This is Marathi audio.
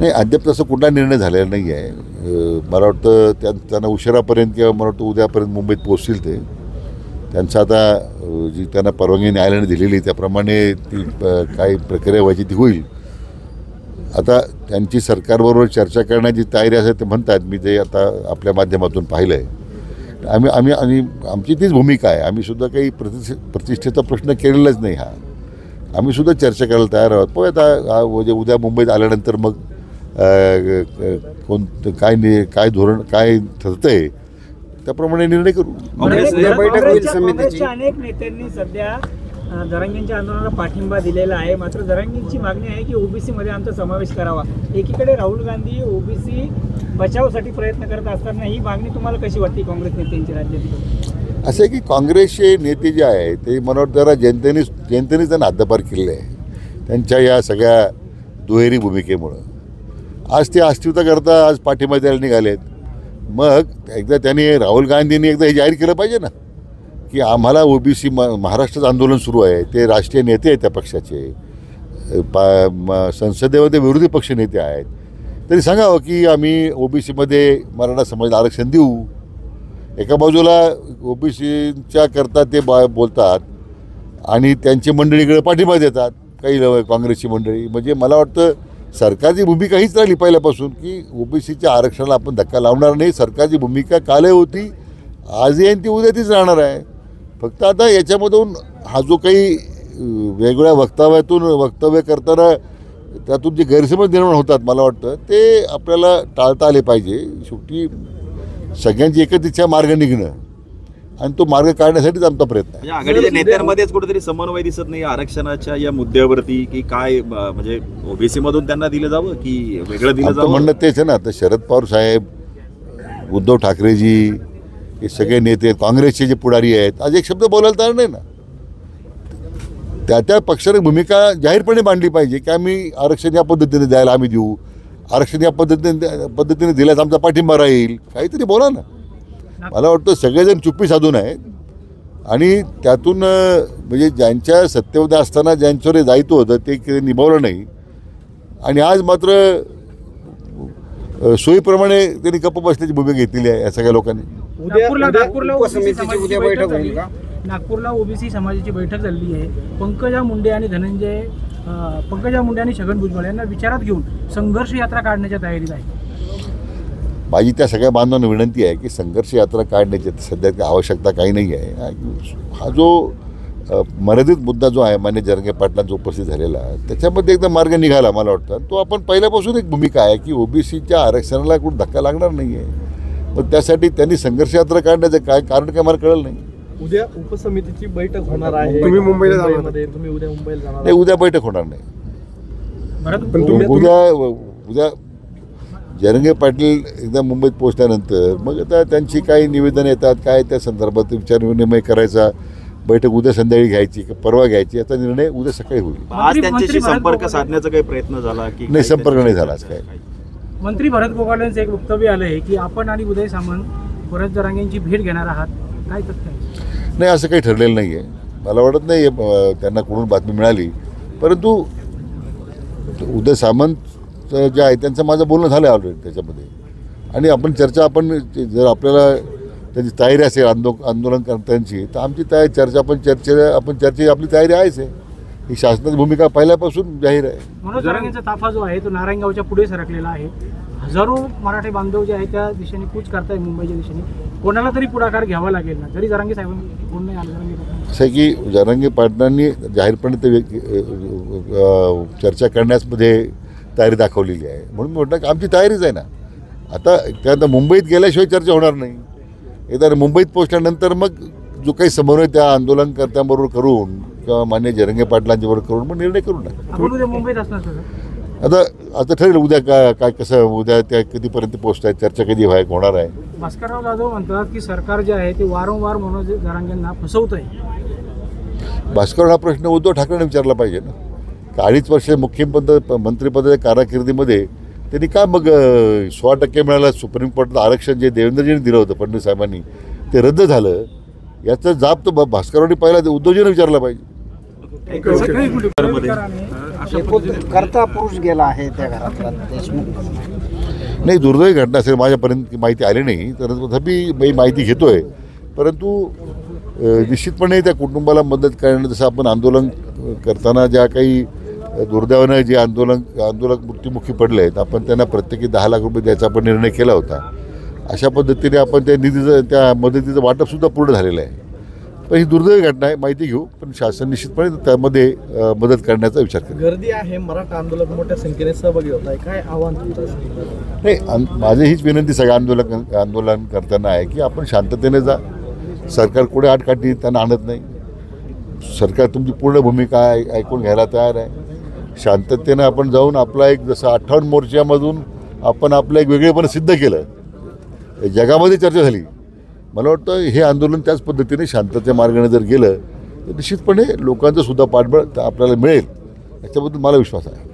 नाही, अद्याप तसं कुठला निर्णय झालेला नाही आहे. मला वाटतं त्यांना उशिरापर्यंत किंवा मला वाटतं उद्यापर्यंत मुंबईत पोहोचतील ते. त्यांचं आता जी त्यांना परवानगी न्यायालयाने दिलेली त्याप्रमाणे ती काही प्रक्रिया व्हायची ती होईल. आता त्यांची सरकारबरोबर चर्चा करण्याची तयारी असेल ते म्हणतात. मी ते आता आपल्या माध्यमातून पाहिलं आहे. आम्ही आमची तीच भूमिका आहे. आम्ही सुद्धा काही प्रतिष्ठेचा प्रश्न केलेलाच नाही हा. आम्ही सुद्धा चर्चा करायला तयार आहोत. पण आता उद्या मुंबईत आल्यानंतर मग काय धोरण काय ठरतंय त्याप्रमाणे निर्णय करू. काँग्रेसच्या अनेक नेत्यांनी सध्या जरांगेंच्या आंदोलनाला पाठिंबा दिलेला आहे. मात्र जरांगेंची मागणी आहे की ओबीसी मध्ये आमचा समावेश करावा. एकीकडे राहुल गांधी ओबीसी बचावासाठी प्रयत्न करत असताना ही मागणी तुम्हाला कशी वाटते काँग्रेस नेत्यांची राज्यातील? असं आहे की काँग्रेसचे नेते जे आहे ते मला वाटतं जरा जनतेने त्यांना हद्दपार केलेलं आहे त्यांच्या या सगळ्या दुहेरी भूमिकेमुळं. आज ते अस्तित्वाकरता आज पाठिंबा द्यायला निघालेत. मग एकदा त्यांनी राहुल गांधींनी एकदा हे जाहीर केलं पाहिजे ना की आम्हाला ओबीसी महाराष्ट्रात आंदोलन सुरू आहे. ते राष्ट्रीय नेते आहेत त्या पक्षाचे, संसदेमध्ये विरोधी पक्ष नेते आहेत. तरी सांगावं की आम्ही ओबीसीमध्ये मराठा समाजाला आरक्षण देऊ. एका बाजूला ओबीसीच्या करता ते बोलतात आणि त्यांची मंडळीकडे पाठिंबा देतात काही काँग्रेसची मंडळी. म्हणजे मला वाटतं सरकारची भूमिका हीच राहिली पहिल्यापासून की ओबीसीच्या आरक्षणाला आपण धक्का लावणार नाही. सरकारची भूमिका कालही होती, आजही आणि ती उद्या तीच राहणार आहे. फक्त आता याच्यामधून हा जो काही वेगवेगळ्या वक्तव्य करताना त्यातून जे गैरसमज निर्माण होतात मला वाटतं ते आपल्याला टाळता आले पाहिजे. शेवटी सगळ्यांची एकच इच्छा मार्ग निघणं आणि तो मार्ग काढण्यासाठीच आमचा प्रयत्न आहे. आघाडीच्या नेत्यांमध्येच कुठेतरी समन्वय दिसत नाही आरक्षणाच्या या मुद्द्यावरती की काय म्हणजे ओबीसी मधून त्यांना दिलं जावं की वेगळं दिलं जावं. म्हणणं तेच आहे ना. आता शरद पवार साहेब, उद्धव ठाकरेजी हे सगळे नेते, काँग्रेसचे जे पुढारी आहेत आज एक शब्द बोलायला तयार नाही ना. त्या पक्षाने भूमिका जाहीरपणे मांडली पाहिजे की आम्ही आरक्षण या पद्धतीने द्यायला आम्ही देऊ, आरक्षण या पद्धतीने दिल्यास आमचा पाठिंबा राहील. काहीतरी बोला ना. मला वाटतं सगळेजण चुप्पी साधून आहेत आणि त्यातून म्हणजे ज्यांच्या सत्तेमध्ये असताना ज्यांच्यावर दायित्व होतं ते निभावलं नाही आणि आज मात्र सोयीप्रमाणे त्यांनी गप्प बसण्याची भूमिका घेतलेली आहे या सगळ्या लोकांनी. नागपूरला ओबीसी समाजाची बैठक झाली आहे. पंकजा मुंडे आणि छगन भुजबळ यांना विचारात घेऊन संघर्ष यात्रा काढण्याच्या तयारीत आहे. माझी त्या सगळ्या बांधवांना विनंती आहे की संघर्ष यात्रा काढण्याची सध्या आवश्यकता काही नाही आहे. हा जो मर्यादित मुद्दा जो आहे मान्य जरांगे पाटलांचा उपस्थित झालेला त्याच्यामध्ये एकदा मार्ग निघाला मला वाटतं. तो आपण पहिल्यापासून एक भूमिका आहे की ओबीसीच्या आरक्षणाला कुठं धक्का लागणार नाही आहे. मग त्यासाठी त्यांनी संघर्ष यात्रा काढण्याचं काय कारण काय मला कळलं नाही. उद्या उपसमितीची बैठक होणार आहे. तुम्ही मुंबईला जाणार, तुम्ही उद्या मुंबईला जाणार नाही. उद्या बैठक होणार नाही. उद्या जरांगे पाटील एकदा मुंबईत पोहोचल्यानंतर मग आता त्यांची काही निवेदन येतात काय त्या संदर्भात विचारविनिमय करायचा. बैठक उद्या संध्याकाळी घ्यायची का परवा घ्यायची याचा निर्णय उद्या सकाळी होईल. आज त्यांच्याशी संपर्क साधण्याचा काही प्रयत्न झाला की नाही? संपर्क नाही झाला आज. काय मंत्री भरत गोगावले यांचं एक वक्तव्य आलं आहे की आपण आणि उदय सामंत भरत जरांगेंची भेट घेणार आहात. काय तथ्य आहे? नाही, असं काही ठरलेलं नाही आहे. मला वाटत नाही त्यांना कुठून बातमी मिळाली. परंतु उदय सामंत जे आहे त्यांचं माझं बोलणं झालं ऑलरेडी त्याच्यामध्ये आणि आपण चर्चा जर आपल्याला त्याची तयारी असेल आंदोलनकर्त्यांची तर आमची चर्चेची आपली तयारी आहेच आहे. ही शासनाची भूमिका पहिल्यापासून जाहीर आहे. मनोज जरांगेंचा ताफा जो आहे तो नारायणगावच्या पुढे सरकलेला आहे. हजारो मराठी बांधव जे आहे त्या दिशेने कूच करताय मुंबईच्या दिशेने. कोणाला तरी पुढाकार घ्यावा लागेल ना. जरी जरांगे साहेबांनी कोण नाही आलं. असं आहे की जरांगे पाटलांनी जाहीरपणे ते चर्चा करण्यामध्ये तयारी दाखवलेली आहे. म्हणून मी म्हटलं की आमची तयारीच आहे ना. आता त्यानंतर मुंबईत गेल्याशिवाय चर्चा होणार नाही. एकदा मुंबईत पोहोचल्यानंतर मग जो काही समन्वय त्या आंदोलनकर्त्यांबरोबर करून किंवा मान्य जरांगे पाटलांच्याबरोबर करून मग निर्णय करू ना. मुंबईत असणार आता ठरेल उद्या काय कसं उद्या त्या कधीपर्यंत पोहोचतायत, चर्चा कधी होणार आहे. भास्करराव जाधव म्हणतात की सरकार जे आहे ते वारंवार मनोज जरांगेंना फसवत आहे. भास्कर हा प्रश्न उद्धव ठाकरेंनी विचारला पाहिजे ना. 2.5 वर्ष मंत्रिपदाच्या कारकिर्दीमध्ये त्यांनी का मग 16% मिळालं. सुप्रीम कोर्टात आरक्षण जे देवेंद्रजींनी दिलं होतं फडणवीस साहेबांनी ते रद्द झालं. याचा जाब तो भास्कररावांनी पहिला उद्धवजींनी विचारला पाहिजे. करता पुरुष गेला आहे त्या घरातला देशमुख. नाही, दुर्दैवी घटना असेल, माझ्यापर्यंत माहिती आली नाही, तर तथापि मी माहिती घेतोय. परंतु निश्चितपणे त्या कुटुंबाला मदत करणं, जसं आपण आंदोलन करताना ज्या काही दुर्दैवानं जे आंदोलक मृत्युमुखी पडले आहेत, आपण त्यांना प्रत्येकी 10 लाख रुपये द्यायचा आपण निर्णय केला होता. अशा पद्धतीने आपण त्या निधीचं, त्या मदतीचं वाटपसुद्धा पूर्ण झालेलं आहे. पण ही दुर्दैवी घटना आहे, माहिती घेऊ, पण शासन निश्चितपणे त्यामध्ये मदत करण्याचा विचार करेल. गर्दी आहे, मराठा आंदोलक मोठ्या संख्येने सहभागी होत आहे, काय आव्हान तुमचं असेल? नाही, माझी हीच विनंती सगळ्या आंदोलन करताना आहे की आपण शांततेने जा. सरकार कुठे आटकाठी त्यांना आणत नाही. सरकार तुमची पूर्ण भूमिका ऐकून घ्यायला तयार आहे. शांततेनं आपण जाऊन आपला एक, जसं 58 मोर्चामधून आपण आपलं एक वेगळेपण सिद्ध केलं, जगामध्ये चर्चा झाली. मला वाटतं हे आंदोलन त्याच पद्धतीने शांततेच्या मार्गाने जर गेलं तर निश्चितपणे लोकांचं सुद्धा पाठबळ आपल्याला मिळेल, याच्याबद्दल मला विश्वास आहे.